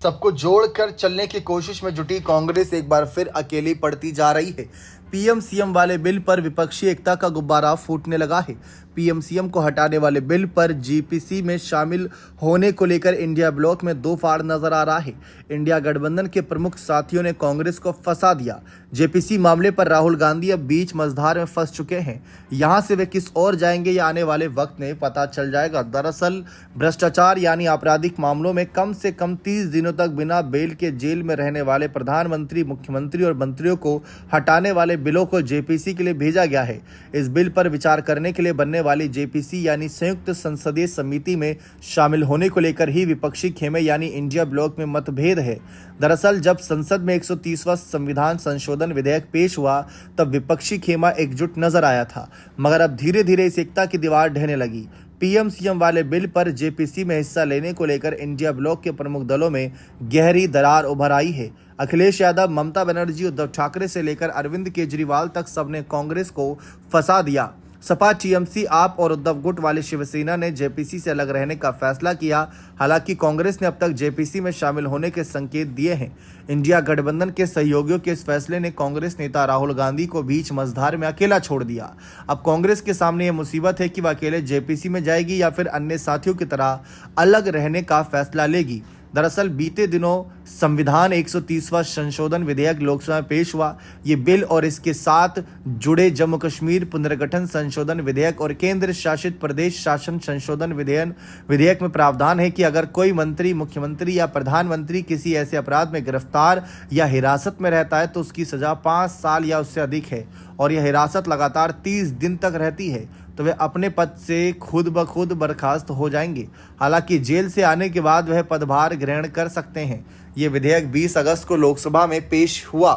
सबको जोड़कर चलने की कोशिश में जुटी कांग्रेस एक बार फिर अकेली पड़ती जा रही है। पीएम सीएम वाले बिल पर विपक्षी एकता का गुब्बारा फूटने लगा है। पीएम सीएम को हटाने वाले बिल पर जेपीसी में शामिल होने को लेकर इंडिया ब्लॉक में दो फाड़ नजर आ रहा है। इंडिया गठबंधन के प्रमुख साथियों ने कांग्रेस को फंसा दिया। जेपीसी मामले पर राहुल गांधी अब बीच मझधार में फंस चुके हैं। यहां से वे किस ओर जाएंगे या आने वाले वक्त में पता चल जाएगा। दरअसल भ्रष्टाचार यानी आपराधिक मामलों में कम से कम 30 दिनों तक बिना बेल के जेल में रहने वाले प्रधानमंत्री, मुख्यमंत्री और मंत्रियों को हटाने वाले बिलों को जेपीसी के लिए भेजा गया है। इस बिल पर विचार करने के लिए बनने वाली जेपीसी यानी संयुक्त संसदीय समिति में शामिल होने को लेकर ही विपक्षी खेमे यानी इंडिया ब्लॉक में मतभेद है। दरअसल जब संसद में 130वां संविधान संशोधन विधेयक पेश हुआ तब विपक्षी खेमा एकजुट नजर आया था, मगर अब धीरे धीरे इस एकता की दीवार ढहने लगी। पीएम सीएम वाले बिल पर जेपीसी में हिस्सा लेने को लेकर इंडिया ब्लॉक के प्रमुख दलों में गहरी दरार उभर आई है। अखिलेश यादव, ममता बनर्जी, उद्धव ठाकरे से लेकर अरविंद केजरीवाल तक सबने कांग्रेस को फंसा दिया। सपा, टीएमसी, आप और उद्धव गुट वाली शिवसेना ने जेपीसी से अलग रहने का फैसला किया। हालांकि कांग्रेस ने अब तक जेपीसी में शामिल होने के संकेत दिए हैं। इंडिया गठबंधन के सहयोगियों के इस फैसले ने कांग्रेस नेता राहुल गांधी को बीच मझधार में अकेला छोड़ दिया। अब कांग्रेस के सामने यह मुसीबत है कि वह अकेले जेपीसी में जाएगी या फिर अन्य साथियों की तरह अलग रहने का फैसला लेगी। दरअसल बीते दिनों संविधान 130वां संशोधन विधेयक लोकसभा में पेश हुआ। ये बिल और इसके साथ जुड़े जम्मू कश्मीर पुनर्गठन संशोधन विधेयक और केंद्र शासित प्रदेश शासन संशोधन विधेयक में प्रावधान है कि अगर कोई मंत्री, मुख्यमंत्री या प्रधानमंत्री किसी ऐसे अपराध में गिरफ्तार या हिरासत में रहता है तो उसकी सजा 5 साल या उससे अधिक है और यह हिरासत लगातार 30 दिन तक रहती है तो वे अपने पद से खुद ब खुद बर्खास्त हो जाएंगे। हालांकि जेल से आने के बाद वह पदभार ग्रहण कर सकते हैं। ये विधेयक 20 अगस्त को लोकसभा में पेश हुआ।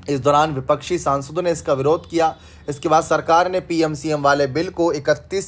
इस दौरान विपक्षी सांसदों ने इसका विरोध किया। इसके बाद सरकार ने पीएम सीएम वाले बिल को 31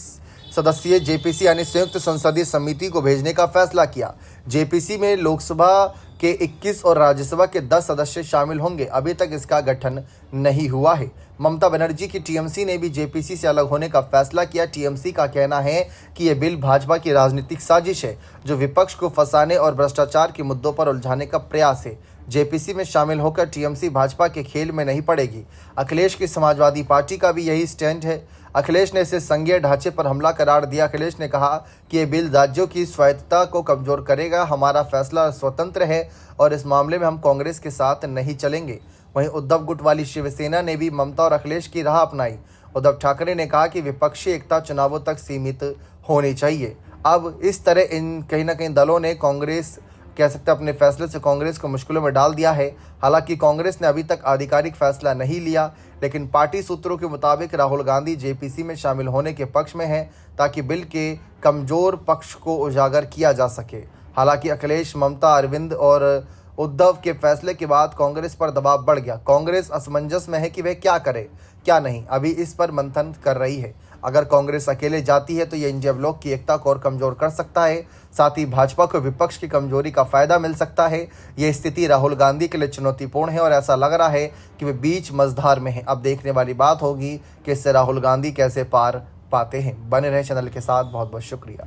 सदस्यीय जेपीसी यानी संयुक्त संसदीय समिति को भेजने का फैसला किया। जेपीसी में लोकसभा के 21 और राज्यसभा के 10 सदस्य शामिल होंगे। अभी तक इसका गठन नहीं हुआ है। ममता बनर्जी की टीएमसी ने भी जेपीसी से अलग होने का फैसला किया। टीएमसी का कहना है कि यह बिल भाजपा की राजनीतिक साजिश है जो विपक्ष को फंसाने और भ्रष्टाचार के मुद्दों पर उलझाने का प्रयास है। जेपीसी में शामिल होकर टीएमसी भाजपा के खेल में नहीं पड़ेगी। अखिलेश की समाजवादी पार्टी का भी यही स्टैंड है। अखिलेश ने इसे संघीय ढांचे पर हमला करार दिया। अखिलेश ने कहा कि यह बिल राज्यों की स्वायत्तता को कमजोर करेगा। हमारा फैसला स्वतंत्र है और इस मामले में हम कांग्रेस के साथ नहीं चलेंगे। वहीं उद्धव गुट वाली शिवसेना ने भी ममता और अखिलेश की राह अपनाई। उद्धव ठाकरे ने कहा कि विपक्षी एकता चुनावों तक सीमित होनी चाहिए। अब इस तरह इन कहीं ना कहीं दलों ने कांग्रेस कह सकते हैं अपने फैसले से कांग्रेस को मुश्किलों में डाल दिया है। हालांकि कांग्रेस ने अभी तक आधिकारिक फैसला नहीं लिया, लेकिन पार्टी सूत्रों के मुताबिक राहुल गांधी जेपीसी में शामिल होने के पक्ष में हैं ताकि बिल के कमजोर पक्ष को उजागर किया जा सके। हालांकि अखिलेश, ममता, अरविंद और उद्धव के फैसले के बाद कांग्रेस पर दबाव बढ़ गया। कांग्रेस असमंजस में है कि वह क्या करे क्या नहीं, अभी इस पर मंथन कर रही है। अगर कांग्रेस अकेले जाती है तो यह इंडिया ब्लॉक की एकता को और कमजोर कर सकता है। साथ ही भाजपा को विपक्ष की कमजोरी का फायदा मिल सकता है। यह स्थिति राहुल गांधी के लिए चुनौतीपूर्ण है और ऐसा लग रहा है कि वे बीच मझधार में हैं। अब देखने वाली बात होगी कि इससे राहुल गांधी कैसे पार पाते हैं। बने रहे चैनल के साथ। बहुत बहुत शुक्रिया।